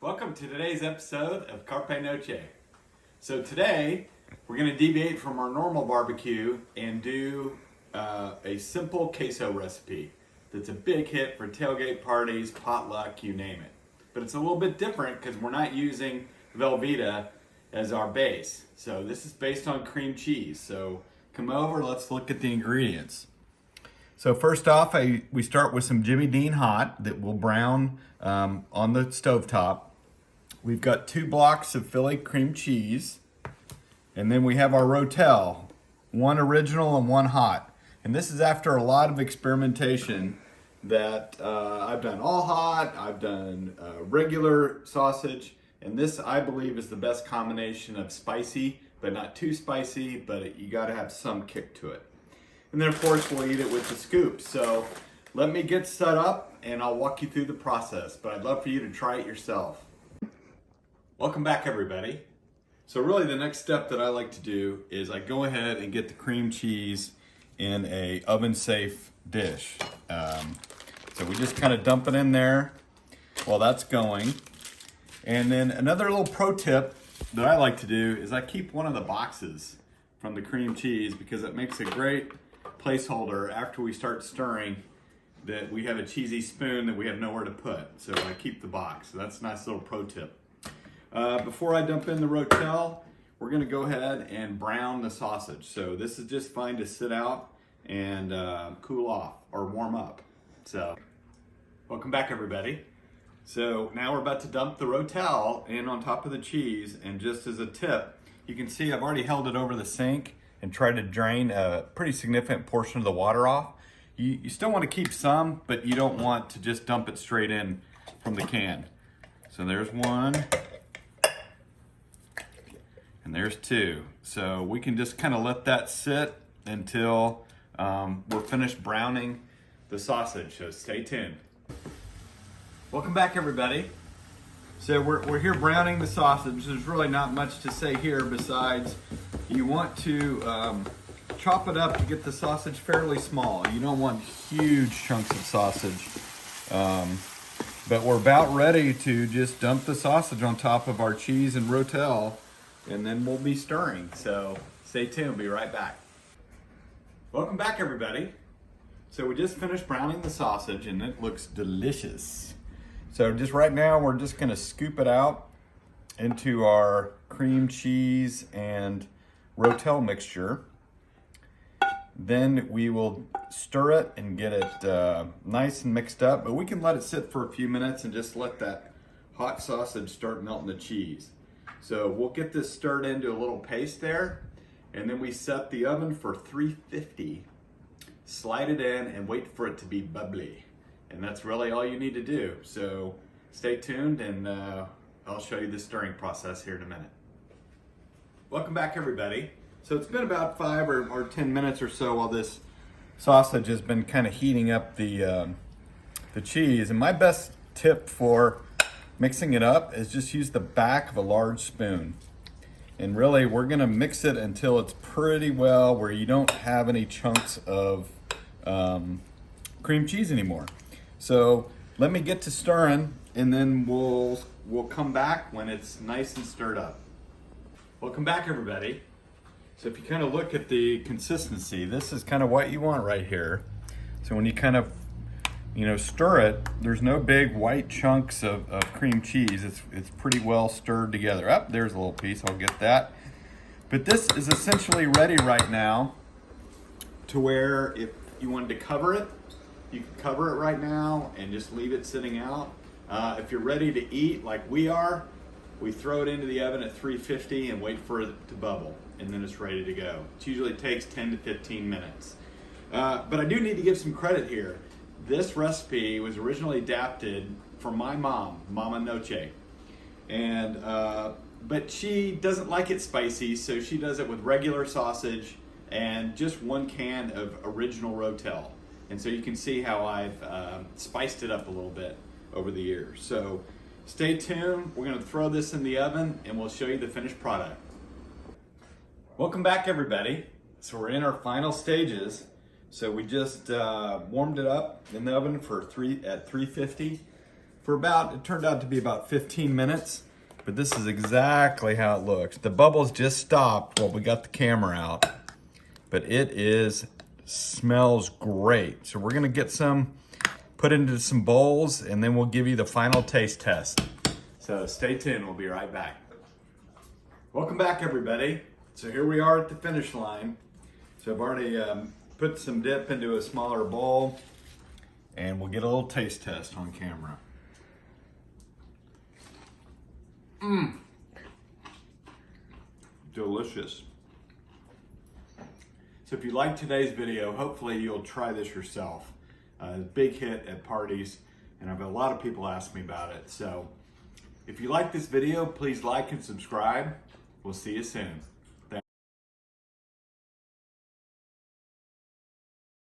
Welcome to today's episode of Carpe Noche. So today we're going to deviate from our normal barbecue and do a simple queso recipe that's a big hit for tailgate parties, potluck, you name it. But it's a little bit different because we're not using Velveeta as our base. So this is based on cream cheese. So come over, let's look at the ingredients. So first off, we start with some Jimmy Dean hot that will brown on the stovetop. We've got 2 blocks of Philly cream cheese, and then we have our Rotel, 1 original and 1 hot. And this is after a lot of experimentation that I've done all hot, I've done regular sausage, and this I believe is the best combination of spicy, but not too spicy, but you gotta have some kick to it. And then of course we'll eat it with the scoop. So let me get set up and I'll walk you through the process, but I'd love for you to try it yourself. Welcome back everybody. So really the next step that I like to do is I go ahead and get the cream cheese in a oven safe dish. So we just kind of dump it in there while that's going. And then another little pro tip that I like to do is I keep one of the boxes from the cream cheese because it makes a great placeholder after we start stirring, that we have a cheesy spoon that we have nowhere to put. So I keep the box. So that's a nice little pro tip. Before I dump in the Rotel, we're gonna go ahead and brown the sausage. So this is just fine to sit out and cool off or warm up. So welcome back everybody. So now we're about to dump the Rotel in on top of the cheese, and just as a tip, you can see I've already held it over the sink and tried to drain a pretty significant portion of the water off. You still want to keep some, but you don't want to just dump it straight in from the can. So there's 1, and there's 2. So we can just kind of let that sit until we're finished browning the sausage, so stay tuned. Welcome back everybody. So we're here browning the sausage. There's really not much to say here besides you want to chop it up to get the sausage fairly small. You don't want huge chunks of sausage. But we're about ready to just dump the sausage on top of our cheese and Rotel, and then we'll be stirring. So stay tuned, be right back. Welcome back everybody. So we just finished browning the sausage and it looks delicious. So just right now, we're just gonna scoop it out into our cream cheese and Rotel mixture. Then we will stir it and get it nice and mixed up, but we can let it sit for a few minutes and just let that hot sausage start melting the cheese. So we'll get this stirred into a little paste there, and then we set the oven for 350. Slide it in and wait for it to be bubbly. And that's really all you need to do. So stay tuned and I'll show you the stirring process here in a minute. Welcome back everybody. So it's been about 5 or 10 minutes or so while this sausage has been kind of heating up the cheese. And my best tip for mixing it up is just use the back of a large spoon. And really we're gonna mix it until it's pretty well where you don't have any chunks of cream cheese anymore. So let me get to stirring and then we'll come back when it's nice and stirred up. Welcome back everybody. So if you kind of look at the consistency, this is kind of what you want right here. So when you kind of, stir it, there's no big white chunks of cream cheese. It's pretty well stirred together. Up there's a little piece, I'll get that. But this is essentially ready right now to where if you wanted to cover it, you can cover it right now and just leave it sitting out. If you're ready to eat like we are, we throw it into the oven at 350 and wait for it to bubble, and then it's ready to go. It usually takes 10 to 15 minutes. But I do need to give some credit here. This recipe was originally adapted from my mom, Mama Noche. And, but she doesn't like it spicy, so she does it with regular sausage and just 1 can of original Rotel. And so you can see how I've spiced it up a little bit over the years. So stay tuned. We're gonna throw this in the oven and we'll show you the finished product. Welcome back everybody. So we're in our final stages. So we just warmed it up in the oven for 350 it turned out to be about 15 minutes, but this is exactly how it looks. The bubbles just stopped while we got the camera out, but smells great. So we're gonna get some put into some bowls, and then we'll give you the final taste test. So stay tuned, we'll be right back. Welcome back, everybody. So here we are at the finish line. So I've already put some dip into a smaller bowl, and we'll get a little taste test on camera. Delicious. So if you liked today's video, hopefully you'll try this yourself. Big hit at parties, and I've had a lot of people ask me about it. So if you like this video, please like and subscribe. We'll see you soon.